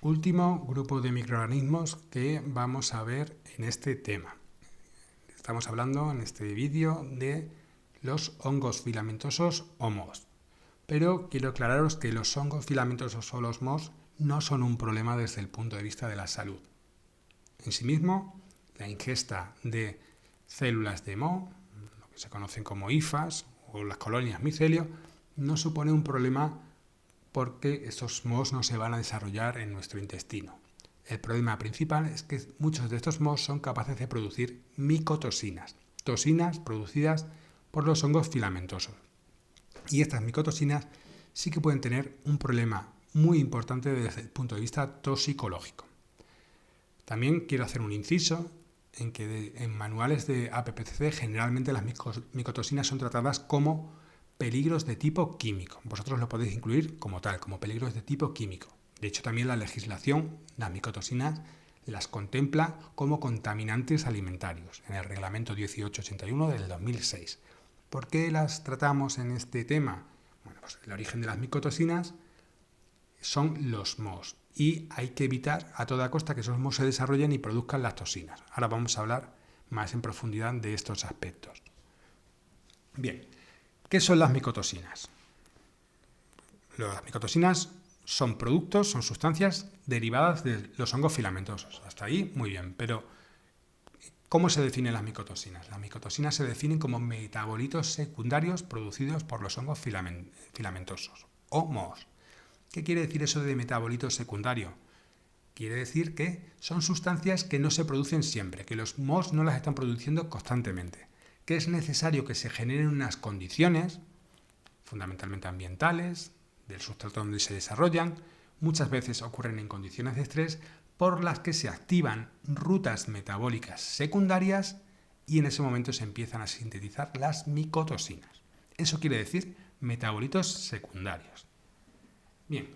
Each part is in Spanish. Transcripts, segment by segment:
Último grupo de microorganismos que vamos a ver en este tema. Estamos hablando en este vídeo de los hongos filamentosos o mohos. Pero quiero aclararos que los hongos filamentosos o los mohos no son un problema desde el punto de vista de la salud. En sí mismo, la ingesta de células de moho, lo que se conocen como hifas o las colonias micelio, no supone un problema porque estos mohos no se van a desarrollar en nuestro intestino. El problema principal es que muchos de estos mohos son capaces de producir micotoxinas, toxinas producidas por los hongos filamentosos. Y estas micotoxinas sí que pueden tener un problema muy importante desde el punto de vista toxicológico. También quiero hacer un inciso en que en manuales de APPCC generalmente las micotoxinas son tratadas como peligros de tipo químico. Vosotros lo podéis incluir como tal, como peligros de tipo químico. De hecho, también la legislación, las micotoxinas, las contempla como contaminantes alimentarios en el Reglamento 1881 del 2006. ¿Por qué las tratamos en este tema? Bueno, pues el origen de las micotoxinas son los mohos y hay que evitar a toda costa que esos mohos se desarrollen y produzcan las toxinas. Ahora vamos a hablar más en profundidad de estos aspectos. Bien, ¿qué son las micotoxinas? Las micotoxinas son productos, son sustancias derivadas de los hongos filamentosos. Hasta ahí, muy bien, pero ¿cómo se definen las micotoxinas? Las micotoxinas se definen como metabolitos secundarios producidos por los hongos filamentosos o mohos. ¿Qué quiere decir eso de metabolito secundario? Quiere decir que son sustancias que no se producen siempre, que los mohos no las están produciendo constantemente, que es necesario que se generen unas condiciones, fundamentalmente ambientales, del sustrato donde se desarrollan, muchas veces ocurren en condiciones de estrés, por las que se activan rutas metabólicas secundarias y en ese momento se empiezan a sintetizar las micotoxinas. Eso quiere decir metabolitos secundarios. Bien,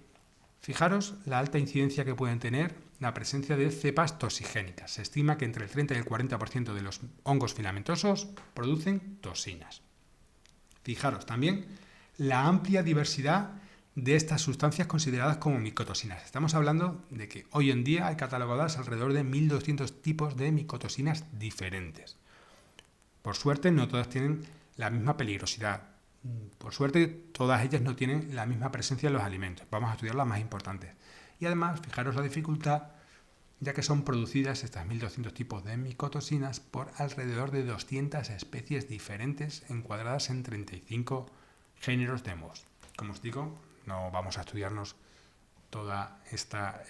fijaros la alta incidencia que pueden tener la presencia de cepas toxigénicas. Se estima que entre el 30 y el 40% de los hongos filamentosos producen toxinas. Fijaros también la amplia diversidad de estas sustancias consideradas como micotoxinas. Estamos hablando de que hoy en día hay catalogadas alrededor de 1.200 tipos de micotoxinas diferentes. Por suerte, no todas tienen la misma peligrosidad. Por suerte, todas ellas no tienen la misma presencia en los alimentos. Vamos a estudiar las más importantes. Y además, fijaros la dificultad, ya que son producidas estas 1.200 tipos de micotoxinas por alrededor de 200 especies diferentes encuadradas en 35 géneros de mohos. Como os digo, no vamos a estudiarnos toda esta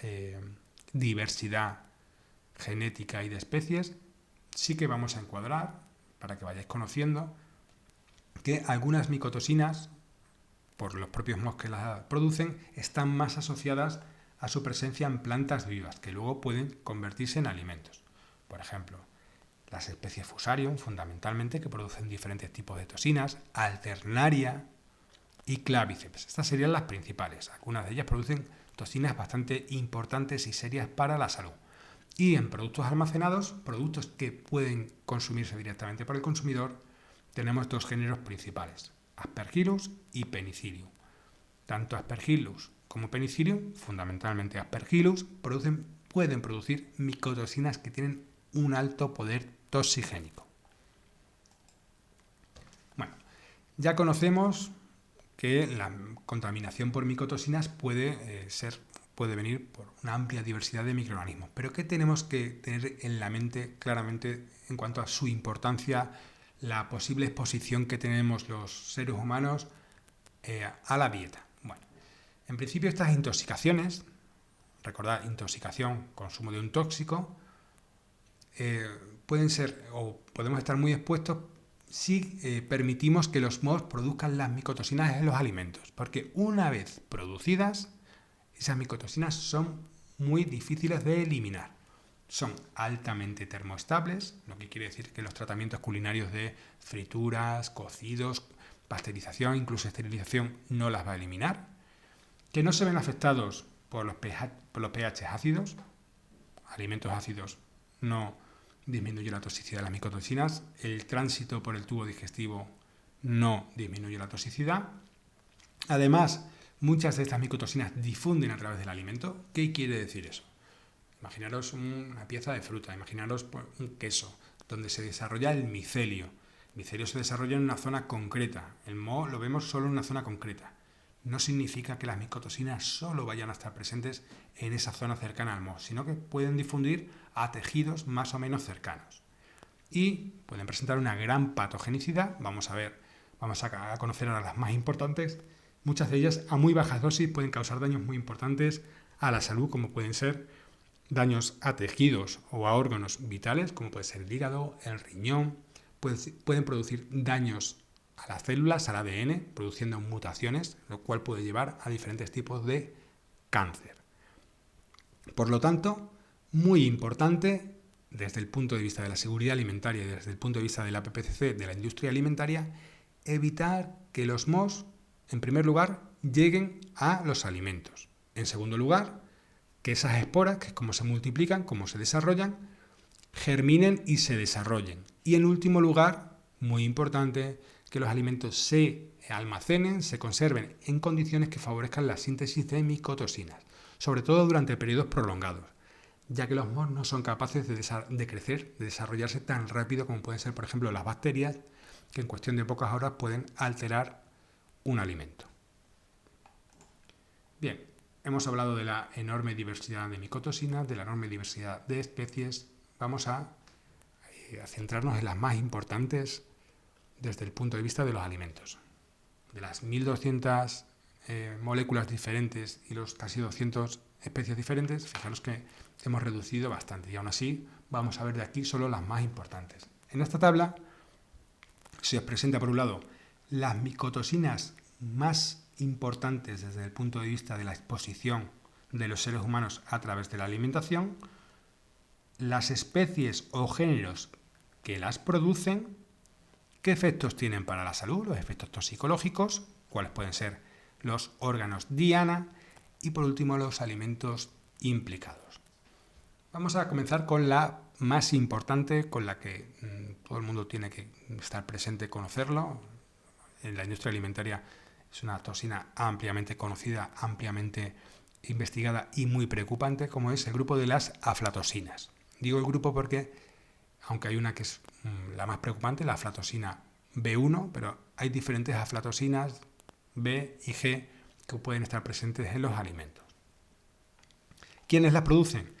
diversidad genética y de especies. Sí que vamos a encuadrar, para que vayáis conociendo, que algunas micotoxinas, por los propios mohos que las producen, están más asociadas a su presencia en plantas vivas, que luego pueden convertirse en alimentos. Por ejemplo, las especies Fusarium, fundamentalmente, que producen diferentes tipos de toxinas, Alternaria y Claviceps. Estas serían las principales. Algunas de ellas producen toxinas bastante importantes y serias para la salud. Y en productos almacenados, productos que pueden consumirse directamente por el consumidor, tenemos dos géneros principales, Aspergillus y Penicillium. Tanto Aspergillus como Penicillium, fundamentalmente Aspergillus, pueden producir micotoxinas que tienen un alto poder toxigénico. Bueno, ya conocemos que la contaminación por micotoxinas puede venir por una amplia diversidad de microorganismos. Pero ¿qué tenemos que tener en la mente claramente en cuanto a su importancia, la posible exposición que tenemos los seres humanos a la dieta? Bueno, en principio estas intoxicaciones, recordad, intoxicación, consumo de un tóxico, pueden ser o podemos estar muy expuestos si permitimos que los mohos produzcan las micotoxinas en los alimentos, porque una vez producidas, esas micotoxinas son muy difíciles de eliminar. Son altamente termoestables, lo que quiere decir que los tratamientos culinarios de frituras, cocidos, pasteurización, incluso esterilización, no las va a eliminar. Que no se ven afectados por los pH ácidos. Alimentos ácidos no disminuye la toxicidad de las micotoxinas. El tránsito por el tubo digestivo no disminuye la toxicidad. Además, Muchas de estas micotoxinas difunden a través del alimento. ¿Qué quiere decir eso? Imaginaros una pieza de fruta, imaginaros un queso, donde se desarrolla el micelio. El micelio se desarrolla en una zona concreta. El moho lo vemos solo en una zona concreta. No significa que las micotoxinas solo vayan a estar presentes en esa zona cercana al moho, sino que pueden difundir a tejidos más o menos cercanos. Y pueden presentar una gran patogenicidad. Vamos a conocer ahora las más importantes. Muchas de ellas a muy bajas dosis pueden causar daños muy importantes a la salud, como pueden ser daños a tejidos o a órganos vitales, como puede ser el hígado, el riñón. Pueden producir daños a las células, al ADN, produciendo mutaciones, lo cual puede llevar a diferentes tipos de cáncer. Por lo tanto, muy importante desde el punto de vista de la seguridad alimentaria y desde el punto de vista de la PPCC, de la industria alimentaria, evitar que los mohos, en primer lugar, lleguen a los alimentos. En segundo lugar, que esas esporas, que es como se multiplican, cómo se desarrollan, germinen y se desarrollen. Y en último lugar, muy importante, que los alimentos se almacenen, se conserven en condiciones que favorezcan la síntesis de micotoxinas, sobre todo durante periodos prolongados, ya que los mohos no son capaces de crecer, de desarrollarse tan rápido como pueden ser, por ejemplo, las bacterias, que en cuestión de pocas horas pueden alterar un alimento. Bien, hemos hablado de la enorme diversidad de micotoxinas, de la enorme diversidad de especies. Vamos a centrarnos en las más importantes desde el punto de vista de los alimentos. De las 1200 moléculas diferentes y los casi 200 especies diferentes, fijaros que hemos reducido bastante y aún así vamos a ver de aquí solo las más importantes. En esta tabla se os presenta por un lado las micotoxinas más importantes desde el punto de vista de la exposición de los seres humanos a través de la alimentación, las especies o géneros que las producen, qué efectos tienen para la salud, los efectos toxicológicos, cuáles pueden ser los órganos diana y por último los alimentos implicados. Vamos a comenzar con la más importante, con la que todo el mundo tiene que estar presente, conocerlo. En la industria alimentaria es una toxina ampliamente conocida, ampliamente investigada y muy preocupante, como es el grupo de las aflatoxinas. Digo el grupo porque, aunque hay una que es la más preocupante, la aflatoxina B1, pero hay diferentes aflatoxinas B y G que pueden estar presentes en los alimentos. ¿Quiénes las producen?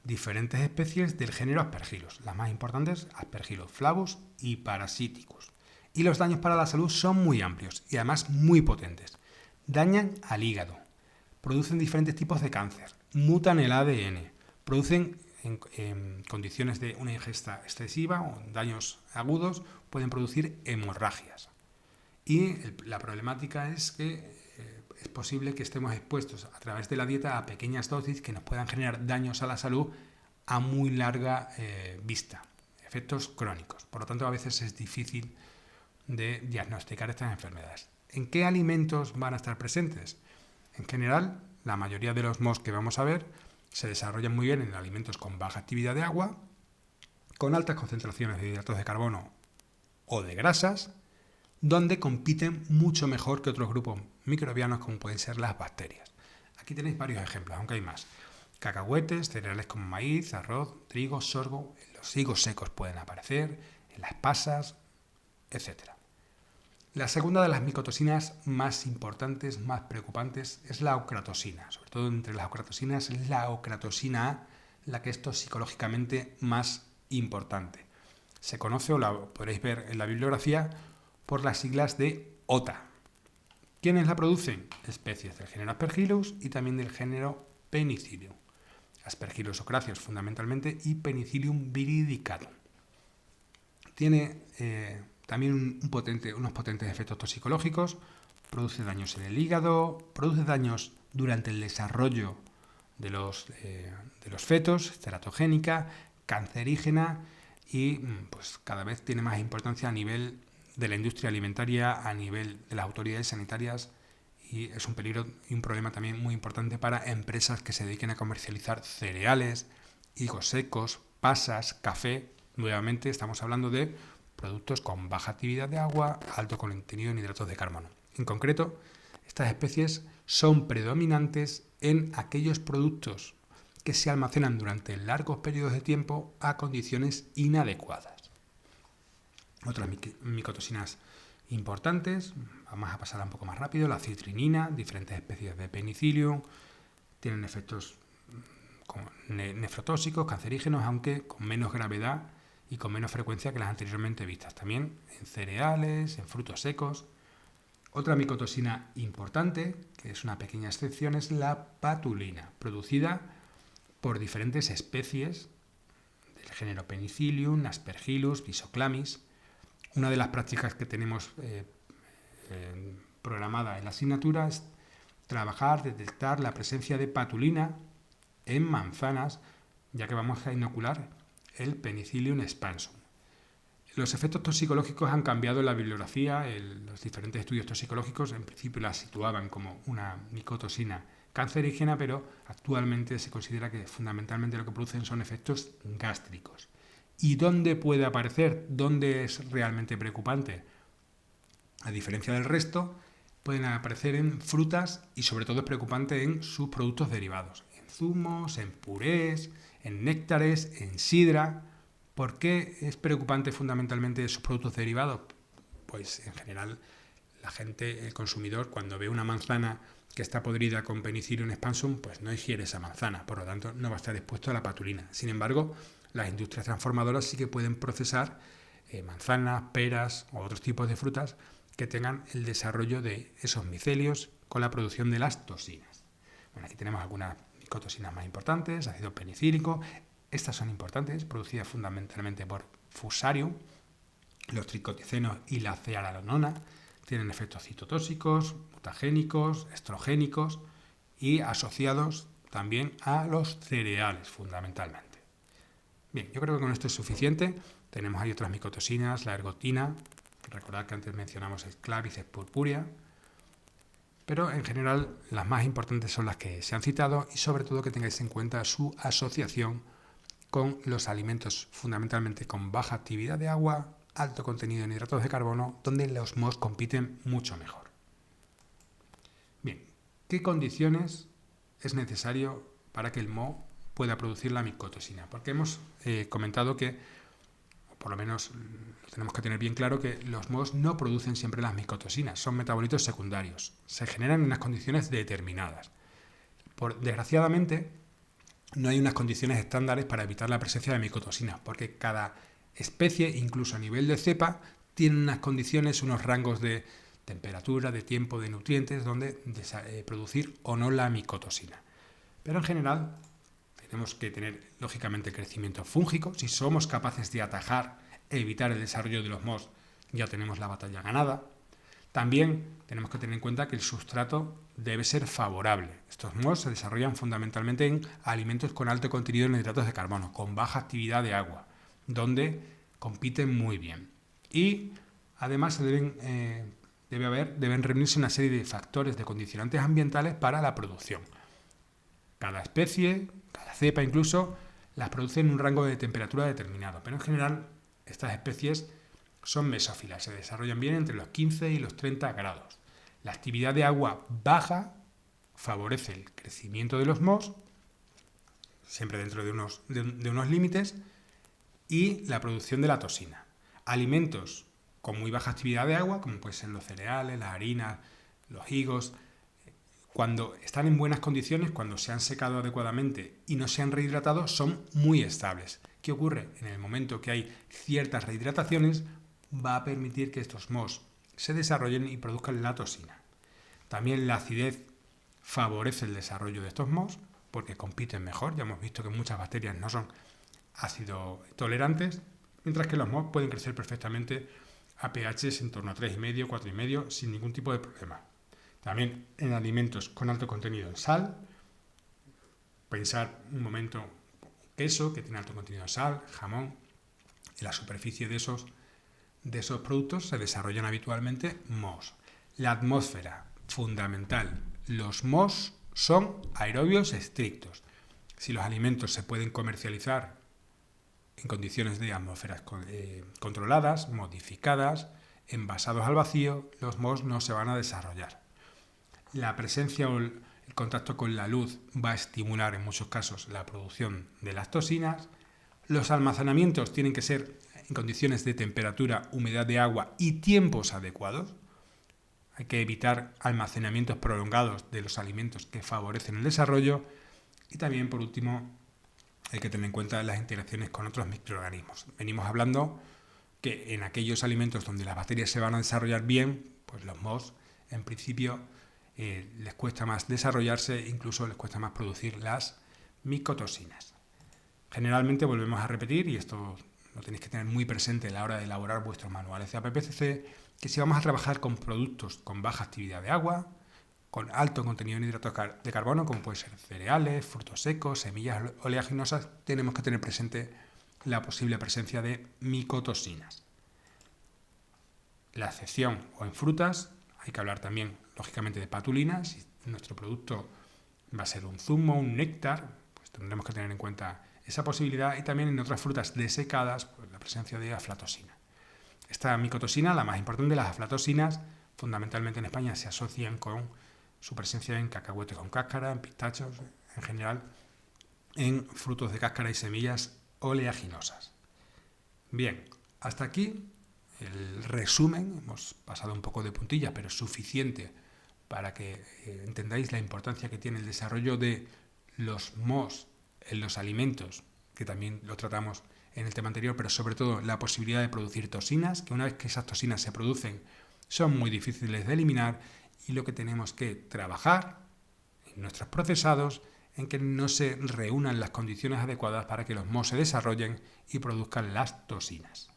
Diferentes especies del género Aspergillus. Las más importantes, Aspergillus flavus y Parasiticus. Y los daños para la salud son muy amplios y además muy potentes. Dañan al hígado, producen diferentes tipos de cáncer, mutan el ADN, producen en condiciones de una ingesta excesiva o daños agudos, pueden producir hemorragias. Y la problemática es que es posible que estemos expuestos a través de la dieta a pequeñas dosis que nos puedan generar daños a la salud a muy larga vista, efectos crónicos. Por lo tanto, a veces es difícil de diagnosticar estas enfermedades. ¿En qué alimentos van a estar presentes? En general, la mayoría de los mohos que vamos a ver se desarrollan muy bien en alimentos con baja actividad de agua, con altas concentraciones de hidratos de carbono o de grasas, donde compiten mucho mejor que otros grupos microbianos como pueden ser las bacterias. Aquí tenéis varios ejemplos, aunque hay más. Cacahuetes, cereales como maíz, arroz, trigo, sorgo, los higos secos pueden aparecer, en las pasas, etc. La segunda de las micotoxinas más importantes, más preocupantes, es la ocratosina. Sobre todo entre las ocratosinas es la ocratosina A la que es toxicológicamente más importante. Se conoce, o la podréis ver en la bibliografía, por las siglas de OTA. ¿Quiénes la producen? Especies del género Aspergillus y también del género Penicillium. Aspergillus ocraceus fundamentalmente y Penicillium viridicatum. Tiene también unos potentes efectos toxicológicos, produce daños en el hígado, produce daños durante el desarrollo de los fetos, teratogénica, cancerígena y pues cada vez tiene más importancia a nivel de la industria alimentaria, a nivel de las autoridades sanitarias y es un peligro y un problema también muy importante para empresas que se dediquen a comercializar cereales, higos secos, pasas, café. Nuevamente estamos hablando de productos con baja actividad de agua, alto contenido en hidratos de carbono. En concreto, Estas especies son predominantes en aquellos productos que se almacenan durante largos periodos de tiempo a condiciones inadecuadas. Otras micotoxinas importantes, vamos a pasar un poco más rápido, la citrinina, diferentes especies de Penicillium, tienen efectos nefrotóxicos, cancerígenos, aunque con menos gravedad y con menos frecuencia que las anteriormente vistas. También en cereales, en frutos secos. Otra micotoxina importante, que es una pequeña excepción, es la patulina, producida por diferentes especies del género Penicillium, Aspergillus, Bisoclamis. Una de las prácticas que tenemos programada en la asignatura es trabajar, detectar la presencia de patulina en manzanas, ya que vamos a inocular el Penicillium expansum. Los efectos toxicológicos han cambiado en la bibliografía, los diferentes estudios toxicológicos en principio la situaban como una micotoxina cancerígena, pero actualmente se considera que fundamentalmente lo que producen son efectos gástricos. ¿Y dónde puede aparecer? ¿Dónde es realmente preocupante? A diferencia del resto, pueden aparecer en frutas y sobre todo es preocupante en sus productos derivados, en zumos, en purés, en néctares, en sidra. ¿Por qué es preocupante fundamentalmente sus productos derivados? Pues en general la gente, el consumidor, cuando ve una manzana que está podrida con Penicillium expansum, pues no ingiere esa manzana, por lo tanto no va a estar expuesto a la patulina. Sin embargo, las industrias transformadoras sí que pueden procesar manzanas, peras o otros tipos de frutas que tengan el desarrollo de esos micelios con la producción de las toxinas. Bueno, aquí tenemos algunas micotoxinas más importantes, ácido penicílico. Estas son importantes, producidas fundamentalmente por Fusarium, los tricoticenos y la cearalenona. Tienen efectos citotóxicos, mutagénicos, estrogénicos y asociados también a los cereales, fundamentalmente. Bien, yo creo que con esto es suficiente. Tenemos ahí otras micotoxinas, la ergotina. Recordad que antes mencionamos el Claviceps purpurea. Pero en general las más importantes son las que se han citado y sobre todo que tengáis en cuenta su asociación con los alimentos fundamentalmente con baja actividad de agua, alto contenido en hidratos de carbono, donde los MOS compiten mucho mejor. Bien, ¿qué condiciones es necesario para que el MO pueda producir la micotoxina? Porque hemos comentado que, o por lo menos tenemos que tener bien claro, que los MOS no producen siempre las micotoxinas, son metabolitos secundarios, se generan en unas condiciones determinadas. Desgraciadamente, no hay unas condiciones estándares para evitar la presencia de micotoxinas, porque cada especie, incluso a nivel de cepa, tiene unas condiciones, unos rangos de temperatura, de tiempo, de nutrientes, donde producir o no la micotoxina. Pero en general tenemos que tener, lógicamente, crecimiento fúngico. Si somos capaces de atajar e evitar el desarrollo de los MOS, ya tenemos la batalla ganada. También tenemos que tener en cuenta que el sustrato debe ser favorable. Estos MOS se desarrollan fundamentalmente en alimentos con alto contenido en hidratos de carbono, con baja actividad de agua, donde compiten muy bien. Y además deben reunirse una serie de factores, de condicionantes ambientales para la producción. Cada especie, cada cepa incluso, las produce en un rango de temperatura determinado, pero en general estas especies son mesófilas, se desarrollan bien entre los 15 y los 30 grados. La actividad de agua baja favorece el crecimiento de los MOS, siempre dentro de unos límites, y la producción de la toxina. Alimentos con muy baja actividad de agua, como pueden ser los cereales, las harinas, los higos, cuando están en buenas condiciones, cuando se han secado adecuadamente y no se han rehidratado, son muy estables. ¿Qué ocurre? En el momento que hay ciertas rehidrataciones, va a permitir que estos MOS se desarrollen y produzcan la toxina. También la acidez favorece el desarrollo de estos MOS porque compiten mejor. Ya hemos visto que muchas bacterias no son ácido tolerantes, mientras que los MOS pueden crecer perfectamente a pHs en torno a 3,5, 4,5 sin ningún tipo de problema. También en alimentos con alto contenido en sal, pensar un momento queso que tiene alto contenido en sal, jamón, en la superficie de esos productos se desarrollan habitualmente MOS. La atmósfera, fundamental. Los MOS son aerobios estrictos. Si los alimentos se pueden comercializar en condiciones de atmósferas controladas, modificadas, envasados al vacío, los MOS no se van a desarrollar. La presencia o el contacto con la luz va a estimular en muchos casos la producción de las toxinas. Los almacenamientos tienen que ser en condiciones de temperatura, humedad de agua y tiempos adecuados. Hay que evitar almacenamientos prolongados de los alimentos que favorecen el desarrollo. Y también, por último, hay que tener en cuenta las interacciones con otros microorganismos. Venimos hablando que en aquellos alimentos donde las bacterias se van a desarrollar bien, pues los mohos, en principio, les cuesta más desarrollarse, incluso les cuesta más producir las micotoxinas. Generalmente volvemos a repetir, y esto lo tenéis que tener muy presente a la hora de elaborar vuestros manuales de APPCC, que si vamos a trabajar con productos con baja actividad de agua, con alto contenido en hidratos de carbono, como pueden ser cereales, frutos secos, semillas oleaginosas, tenemos que tener presente la posible presencia de micotoxinas. La excepción o en frutas, hay que hablar también, lógicamente, de patulinas. Si nuestro producto va a ser un zumo, un néctar, pues tendremos que tener en cuenta esa posibilidad, y también en otras frutas desecadas, pues la presencia de aflatoxina. Esta micotoxina, la más importante de las aflatosinas, fundamentalmente en España se asocian con su presencia en cacahuetes con cáscara, en pistachos, en general, en frutos de cáscara y semillas oleaginosas. Bien, hasta aquí el resumen. Hemos pasado un poco de puntillas, pero es suficiente para que entendáis la importancia que tiene el desarrollo de los mohos en los alimentos, que también lo tratamos en el tema anterior, pero sobre todo la posibilidad de producir toxinas, que una vez que esas toxinas se producen son muy difíciles de eliminar, y lo que tenemos que trabajar en nuestros procesados en que no se reúnan las condiciones adecuadas para que los mohos se desarrollen y produzcan las toxinas.